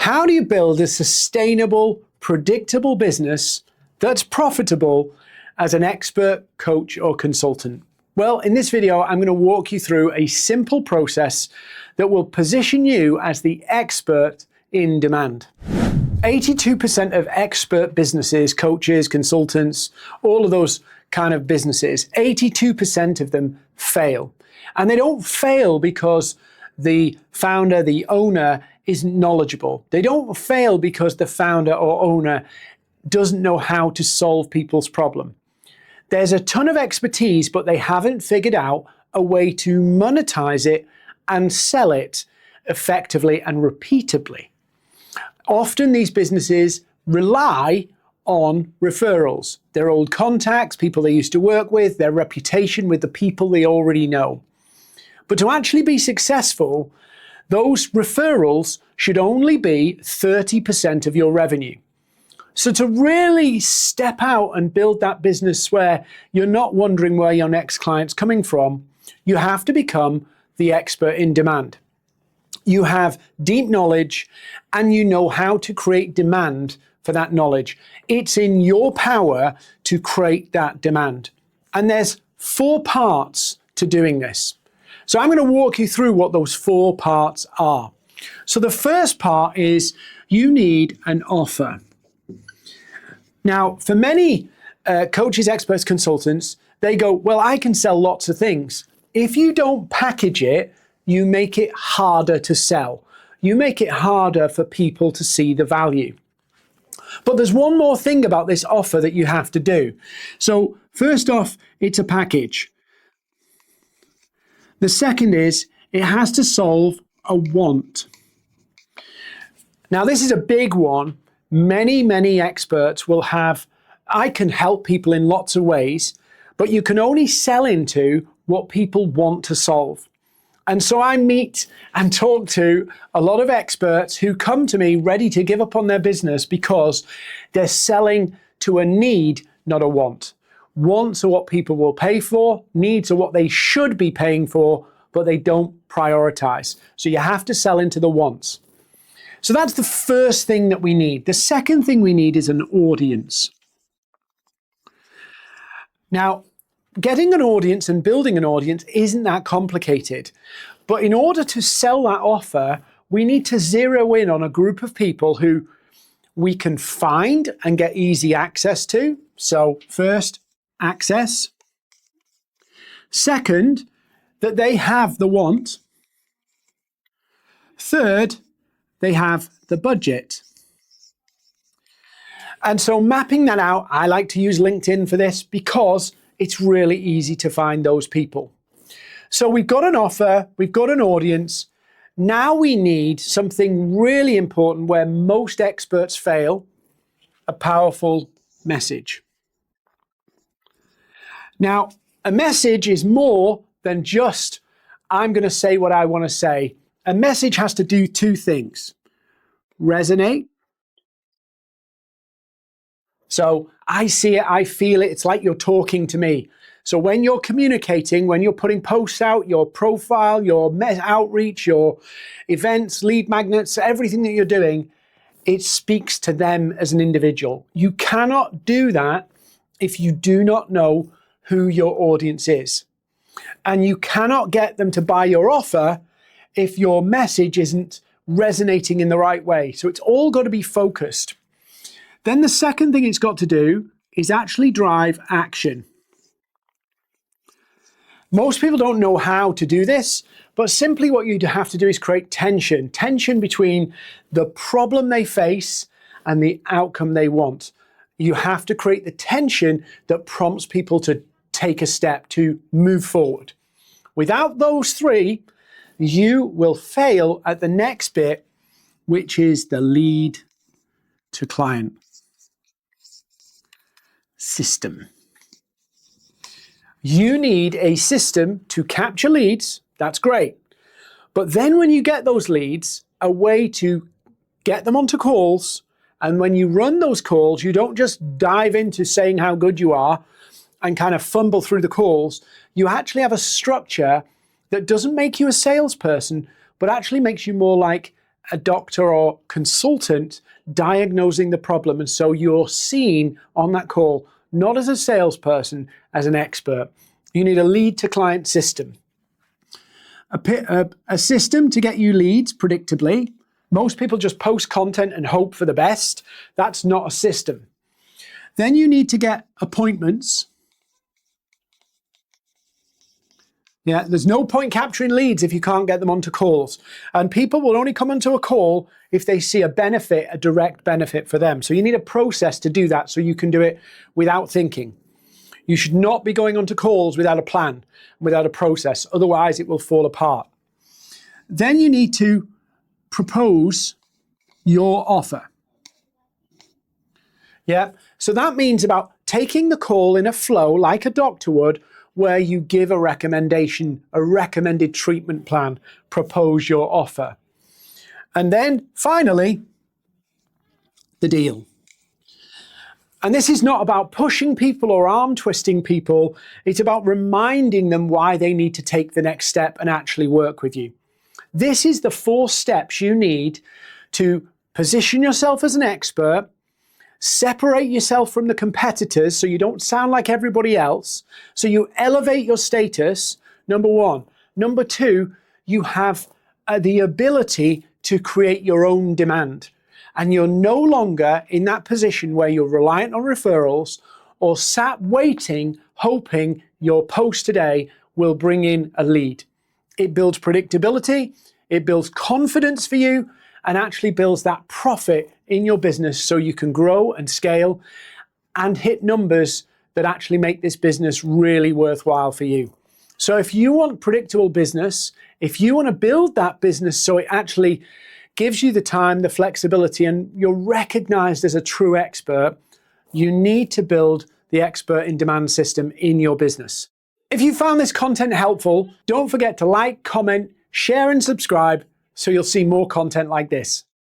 How do you build a sustainable, predictable business that's profitable as an expert, coach, or consultant? Well, in this video, I'm going to walk you through a simple process that will position you as the expert in demand. 82% of expert businesses, coaches, consultants, all of those kind of businesses, 82% of them fail. And they don't fail because the founder, the owner, isn't knowledgeable. They don't fail because the founder or owner doesn't know how to solve people's problem. There's a ton of expertise, but they haven't figured out a way to monetize it and sell it effectively and repeatably. Often these businesses rely on referrals, their old contacts, people they used to work with, their reputation with the people they already know. But to actually be successful, those referrals should only be 30% of your revenue. So to really step out and build that business where you're not wondering where your next client's coming from, you have to become the expert in demand. You have deep knowledge and you know how to create demand for that knowledge. It's in your power to create that demand. And there's 4 parts to doing this. So I'm going to walk you through what those 4 parts are. So the first part is you need an offer. Now, for many coaches, experts, consultants, they go, well, I can sell lots of things. If you don't package it, you make it harder to sell. You make it harder for people to see the value. But there's one more thing about this offer that you have to do. So first off, it's a package. The second is it has to solve a want. Now, this is a big one. Many experts will have, I can help people in lots of ways, but you can only sell into what people want to solve. And so I meet and talk to a lot of experts who come to me ready to give up on their business because they're selling to a need, not a want. Wants are what people will pay for, needs are what they should be paying for, but they don't prioritize. So you have to sell into the wants. So that's the first thing that we need. The second thing we need is an audience. Now, getting an audience and building an audience isn't that complicated. But in order to sell that offer, we need to zero in on a group of people who we can find and get easy access to. So first, access. Second, that they have the want. Third, they have the budget. And so mapping that out, I like to use LinkedIn for this because it's really easy to find those people. So we've got an offer, we've got an audience. Now we need something really important where most experts fail, a powerful message. Now, a message is more than just, I'm going to say what I want to say. A message has to do 2 things. Resonate. So I see it, I feel it, it's like you're talking to me. So when you're communicating, when you're putting posts out, your profile, your outreach, your events, lead magnets, everything that you're doing, it speaks to them as an individual. You cannot do that if you do not know who your audience is. And you cannot get them to buy your offer if your message isn't resonating in the right way. So it's all got to be focused. Then the second thing it's got to do is actually drive action. Most people don't know how to do this, but simply what you have to do is create tension. Tension between the problem they face and the outcome they want. You have to create the tension that prompts people to take a step, to move forward. Without those 3, you will fail at the next bit, which is the lead to client system. You need a system to capture leads. That's great. But then when you get those leads, a way to get them onto calls. And when you run those calls, you don't just dive into saying how good you are and kind of fumble through the calls. You actually have a structure that doesn't make you a salesperson, but actually makes you more like a doctor or consultant diagnosing the problem. And so you're seen on that call, not as a salesperson, as an expert. You need a lead to client system. A system to get you leads predictably. Most people just post content and hope for the best. That's not a system. Then you need to get appointments. Yeah, there's no point capturing leads if you can't get them onto calls. And people will only come onto a call if they see a benefit, a direct benefit for them. So you need a process to do that so you can do it without thinking. You should not be going onto calls without a plan, without a process. Otherwise, it will fall apart. Then you need to propose your offer. Yeah, so that means about taking the call in a flow like a doctor would, where you give a recommendation, a recommended treatment plan, propose your offer. And then finally, the deal. And this is not about pushing people or arm twisting people. It's about reminding them why they need to take the next step and actually work with you. This is the 4 steps you need to position yourself as an expert, separate yourself from the competitors so you don't sound like everybody else, so you elevate your status, number 1. Number 2, you have the ability to create your own demand. And you're no longer in that position where you're reliant on referrals or sat waiting, hoping your post today will bring in a lead. It builds predictability, it builds confidence for you, and actually builds that profit in your business so you can grow and scale and hit numbers that actually make this business really worthwhile for you. So if you want predictable business, if you want to build that business so it actually gives you the time, the flexibility, and you're recognized as a true expert, you need to build the expert in demand system in your business. If you found this content helpful, don't forget to like, comment, share, and subscribe so you'll see more content like this.